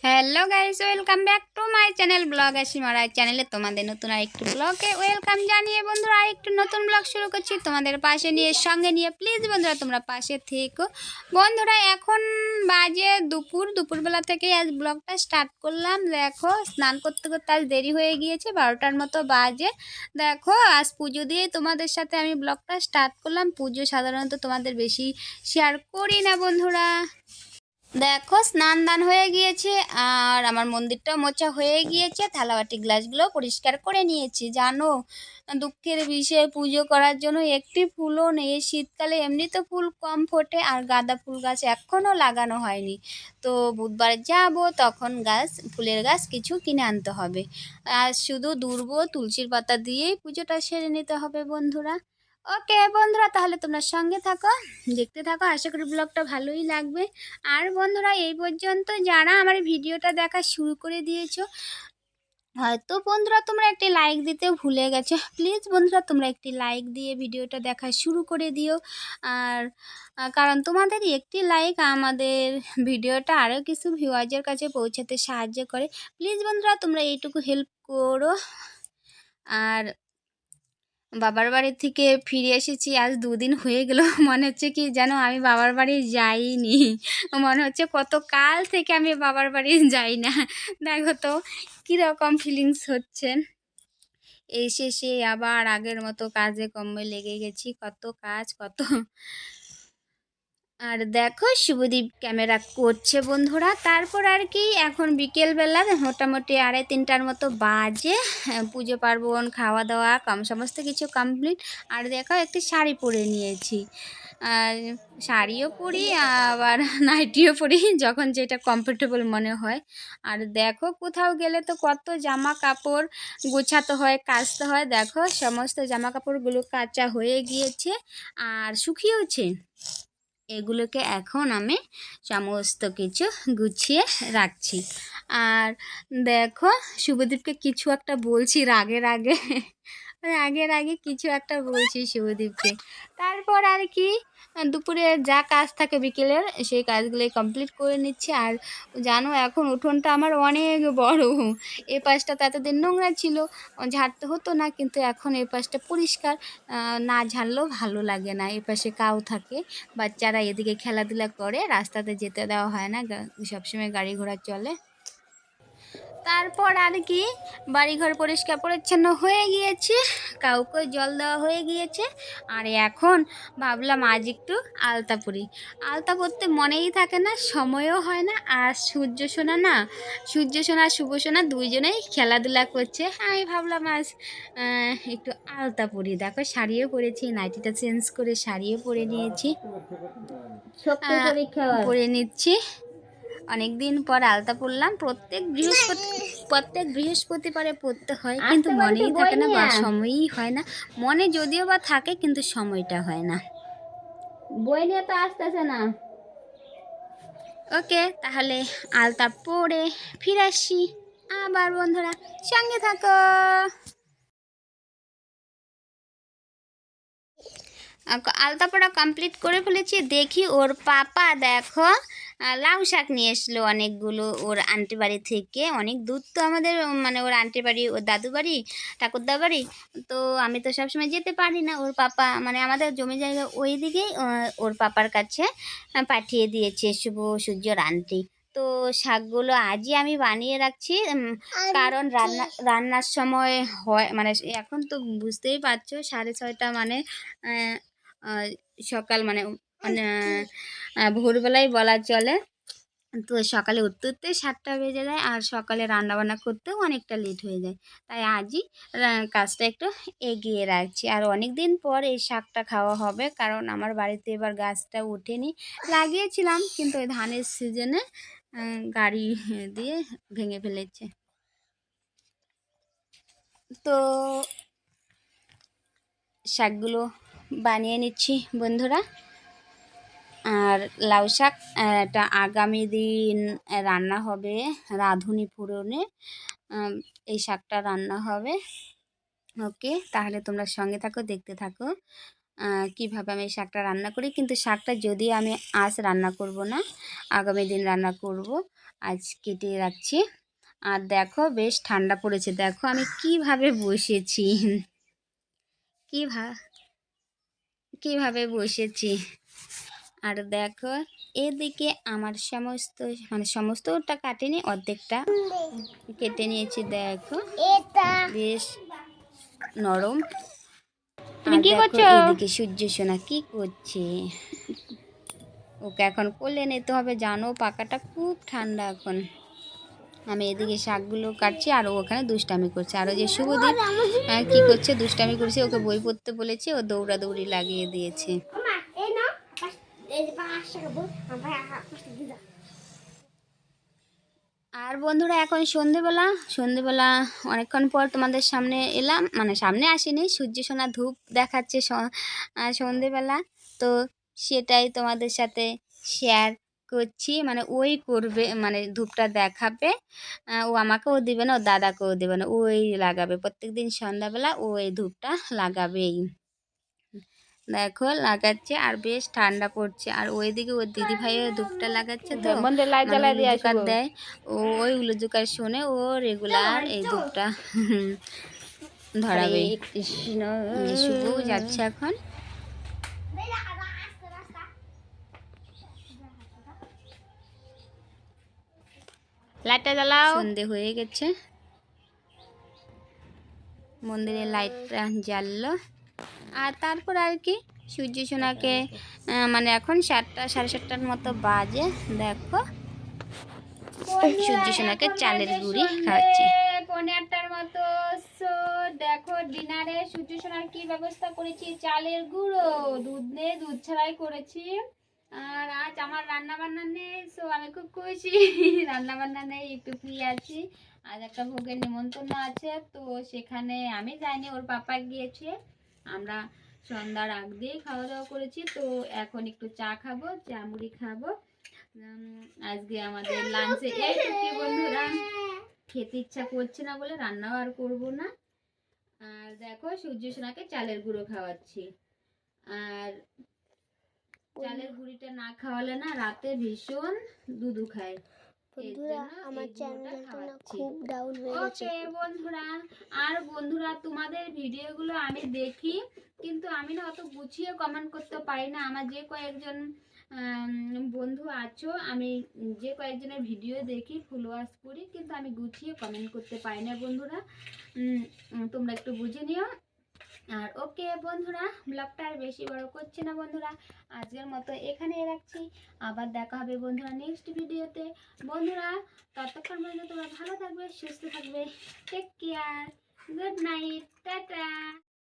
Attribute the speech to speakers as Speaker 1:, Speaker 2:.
Speaker 1: Hello guys, welcome back to my channel vlog আসিমারা চ্যানেলে তোমাদের নতুন আরেকটু ব্লগে ওয়েলকাম জানিয়ে বন্ধুরা আরেকটু নতুন ব্লগ শুরু করছি তোমাদের পাশে নিয়ে সঙ্গে নিয়ে। প্লিজ বন্ধুরা তোমরা পাশে থেকো। বন্ধুরা এখন বাজে দুপুরবেলা থেকে আজ ব্লগটা স্টার্ট করলাম। দেখো স্নান করতে করতে আজ দেরি হয়ে গিয়েছে, 12টার মতো বাজে। দেখো আজ পুজো দিয়ে তোমাদের সাথে আমি ব্লগটা স্টার্ট করলাম। পুজো সাধারণত তোমাদের বেশি শেয়ার করি না বন্ধুরা। দেখো স্নান দান হয়ে গিয়েছে আর আমার মন্দিরটাও মোছা হয়ে গিয়েছে, থালাবাটি গ্লাসগুলো পরিষ্কার করে নিয়েছি। জানো দুঃখের বিষয়ে পুজো করার জন্য একটি ফুলও নেই। শীতকালে এমনি তো ফুল কম ফোটে আর গাঁদা ফুল গাছ এখনও লাগানো হয়নি। তো বুধবার যাব, তখন ফুলের গাছ কিছু কিনে আনতে হবে। আর শুধু দুর্ব তুলসীর পাতা দিয়েই পুজোটা সেরে নিতে হবে বন্ধুরা। ওকে বন্ধুরা, তাহলে তোমরা সঙ্গে থাকো, দেখতে থাকো, আশা করি ব্লগটা ভালোই লাগবে। আর বন্ধুরা এই পর্যন্ত যারা আমার ভিডিওটা দেখা শুরু করে দিয়েছো, হয়তো বন্ধুরা তোমরা একটি লাইক দিতে ভুলে গেছো। প্লিজ বন্ধুরা তোমরা একটি লাইক দিয়ে ভিডিওটা দেখা শুরু করে দিও। আর কারণ তোমাদের একটি লাইক আমাদের ভিডিওটা আরও কিছু ভিউয়ার্সের কাছে পৌঁছাতে সাহায্য করে। প্লিজ বন্ধুরা তোমরা এইটুকু হেল্প করো। আর বাবার বাড়ি থেকে ফিরে এসেছি, আজ 2 দিন হয়ে গেল। মনে হচ্ছে কি যেন আমি বাবার বাড়ি যাইনি। মনে হচ্ছে কত কাল থেকে আমি বাবার বাড়ি যাই না। দেখো তো কীরকম ফিলিংস হচ্ছে। এই শেষে আবার আগের মতো কাজে কর্মে লেগে গেছি, কত কাজ কত। আর দেখো শুভদীপ ক্যামেরা করছে বন্ধুরা। তারপর আর কি এখন বিকেলবেলা মোটামুটি 2:30টার মতো বাজে। পুজো পার্বণ খাওয়া দাওয়া সমস্ত কিছু কমপ্লিট। আর দেখো একটি শাড়ি পরে নিয়েছি, আর শাড়িও পরি আবার নাইটিও পরি, যখন যেটা কমফোর্টেবল মনে হয়। আর দেখো কোথাও গেলে তো কত জামা কাপড় গোছাতে হয়, কাচতে হয়। দেখো সমস্ত জামা কাপড়গুলো কাচা হয়ে গিয়েছে আর শুকিয়েওছে। এগুলোকে এখন আমি সমস্ত কিছু গুছিয়ে রাখছি। আর দেখো শুভদীপকে কিছু একটা বলছি রাগের আগে কিছু একটা বলছি শুভদীপকে। তারপর আর কি দুপুরে যা কাজ থাকে বিকেলের সেই কাজগুলোই কমপ্লিট করে নিচ্ছি। আর জানো এখন উঠোনটা আমার অনেক বড়। এ পাশটা তো এতদিন নোংরা ছিল, ঝাড়তে হতো না, কিন্তু এখন এ পাশটা পরিষ্কার। না ঝাড়লেও ভালো লাগে না। এ পাশে কাউ থাকে, বাচ্চারা এদিকে খেলাধুলা করে, রাস্তাতে যেতে দেওয়া হয় না, সবসময় গাড়ি ঘোড়া চলে। তারপর আর কি বাড়িঘর পরিষ্কার পরিচ্ছন্ন হয়ে গিয়েছে, কাউকে জল দেওয়া হয়ে গিয়েছে। আর এখন ভাবলাম আজ একটু আলতা পরি। আলতা পরতে মনেই থাকে না, সময়ও হয় না। আর সূর্য সোনা শুভ সোনা দুইজনেই খেলাধুলা করছে। আমি ভাবলাম আজ একটু আলতা পরি। দেখো শাড়িও পরেছি, নাইটিটা চেঞ্জ করে শাড়িও পরে নিয়েছি, পরে নিচ্ছি। অনেক দিন পর আলতা পরলাম। প্রত্যেক বৃহস্পতিবারে পড়তে হয়, কিন্তু মনেই থাকে না বা সময়ই হয় না। মনে যদিও বা থাকে কিন্তু সময়টা হয় না। বই নিয়ে তো আসতেছে না। ওকে তাহলে আলতা পরে ফিরে আসি আবার বন্ধুরা, সঙ্গে থাকো। আলতা পড়া কমপ্লিট করে ফেলেছি। দেখি ওর পাপা দেখো লাউ শাক নিয়ে এসলো অনেকগুলো ওর আন্টি বাড়ি থেকে। অনেক দূর তো আমাদের, মানে ওর আন্টি বাড়ি, ওর দাদু বাড়ি, ঠাকুরদা বাড়ি। তো আমি তো সবসময় যেতে পারি না। ওর পাপা মানে আমাদের জমি জায়গা ওই দিকেই, ওর পাপার কাছে পাঠিয়ে দিয়েছে শুভ সূর্যর আন্টি। তো শাকগুলো আজই আমি বানিয়ে রাখছি, কারণ রান্নার সময় হয়, মানে এখন তো বুঝতেই পারছো 6:30 মানে সকাল, মানে ভোরবেলায় বলা চলে। তো সকালে উঠতে উঠতে 7টা বেজে যায়, আর সকালে রান্নাবান্না করতেও অনেকটা লেট হয়ে যায়। তাই আজই কাজটা একটু এগিয়ে রাখছি। আর অনেক দিন পর এই শাকটা খাওয়া হবে, কারণ আমার বাড়িতে এবার গাছটা ওঠেনি। লাগিয়েছিলাম কিন্তু ওই ধানের সিজনে গাড়ি দিয়ে ভেঙে ফেলেছে। তো শাকগুলো বানিয়ে নিচ্ছি বন্ধুরা। আর লাউ শাক এটা আগামী দিন রান্না হবে রাঁধুনি ফোড়নে, এই শাকটা রান্না হবে। ওকে তাহলে তোমরা সঙ্গে থাকো, দেখতে থাকো কীভাবে আমি এই শাকটা রান্না করি। কিন্তু শাকটা যদি আমি আজ রান্না করব না, আগামী দিন রান্না করব। আজ কেটে রাখছি। আর দেখো বেশ ঠান্ডা পড়েছে, দেখো আমি কিভাবে বসেছি, কিভাবে বসেছি। আর দেখো এদিকে আমার সমস্তটা কাটেনি, অর্ধেকটা কেটে নিয়েছি। দেখো বেশ নরম।
Speaker 2: তুমি কি করছো?
Speaker 1: এদিকে সূর্য সোনা কি করছে, ওকে এখন কোলে নিতে হবে, জানো পাকাটা খুব ঠান্ডা এখন। আমি এদিকে শাকগুলো কাটছি আর ও ওখানে দুষ্টামি করছে। আর যে শুভদীপ কি করছে, দুষ্টামি করছে, ওকে বই পড়তে বলেছে, ও দৌড়াদৌড়ি লাগিয়ে দিয়েছে। আর বন্ধুরা এখন সন্ধেবেলা অনেকক্ষণ পর তোমাদের সামনে এলাম, সামনে আসিনি, সূর্য সোনা ধূপ দেখাচ্ছে সন্ধেবেলা, তো সেটাই তোমাদের সাথে শেয়ার করছি। ওই করবে, ধূপটা দেখাবে, ও আমাকেও দিবে না, ও দাদাকেও দেবে না, ওই লাগাবে প্রত্যেকদিন সন্ধ্যাবেলা, ও এই ধূপটা লাগাবেই। দেখো লাগাচ্ছে আর বেশ ঠান্ডা পড়ছে। আর ওইদিকে ওর দিদি ভাইও ধূপটা লাগাচ্ছে, তো উলুজুকার দেয়, ওই উলুজুকার শুনে ও রেগুলার এই ধূপটা ধরাবে।
Speaker 2: কৃষ্ণ
Speaker 1: শুভ যাচ্ছে এখন।
Speaker 2: লাইটটা জ্বালাও।
Speaker 1: সন্ধে হয়ে গেছে, মন্দিরে লাইটটা জ্বাললো। আর তারপর আর কি সূর্য সোনাকে এখন 7টা সাড়ে 7টার মতো বাজে। দেখো সূর্য সোনাকে চালের গুঁড়ি খাওয়াচ্ছে 8:15টার মতো। সো দেখো ডিনারে সূর্য সোনার কি ব্যবস্থা করেছি, চালের গুঁড়ো, দুধ ছাড়াই করেছি। আর আজ আমার রান্না বান্না নেই, সো আমি খুব খুশি। রান্না বান্না নেই, একটু ফ্রি আছি। আজ একটা ভোগের নিমন্ত্রণ আছে, তো সেখানে আমি যাইনি, ওর পাপা গিয়েছে। আমরা সন্ধ্যার আগ দিয়ে খাওয়া দাওয়া করেছি, তো এখন একটু চা খাবো, চা মুড়ি খাবো। আজকে আমাদের লাঞ্চে এইটুকুই বন্ধুরা, খেতে ইচ্ছা করছে না বলে রান্নাও আর করবো না। আর দেখো সূর্য সোনাকে চালের গুঁড়ো খাওয়াচ্ছি। আর চালের গুঁড়িটা না খাওয়ালে না রাতে ভীষণ দুধু খায়।
Speaker 2: বন্ধুরা আমার চ্যানেলটা না খুব ডাউন হয়ে গেছে।
Speaker 1: ওকে বন্ধুরা, আর বন্ধুরা তোমাদের ভিডিওগুলো আমি দেখি, কিন্তু আমি না অত গুছিয়ে কমেন্ট করতে পারি না। আমার যে কয়েকজন বন্ধু আছো, আমি যে কয়েকজনের ভিডিও দেখি, ফলোয়ার্স করি, কিন্তু আমি গুছিয়ে কমেন্ট করতে পারি না বন্ধুরা, তোমরা একটু বুঝে নিও। আর ওকে বন্ধুরা, ব্লগটা আর বেশি বড় করছি না বন্ধুরা, আজকের মতো এখানে রাখছি। আবার দেখা হবে বন্ধুরা নেক্সট ভিডিওতে। বন্ধুরা ততক্ষণ পর্যন্ত তোমরা ভালো থাকবে, সুস্থ থাকবে, take care, good night, tata.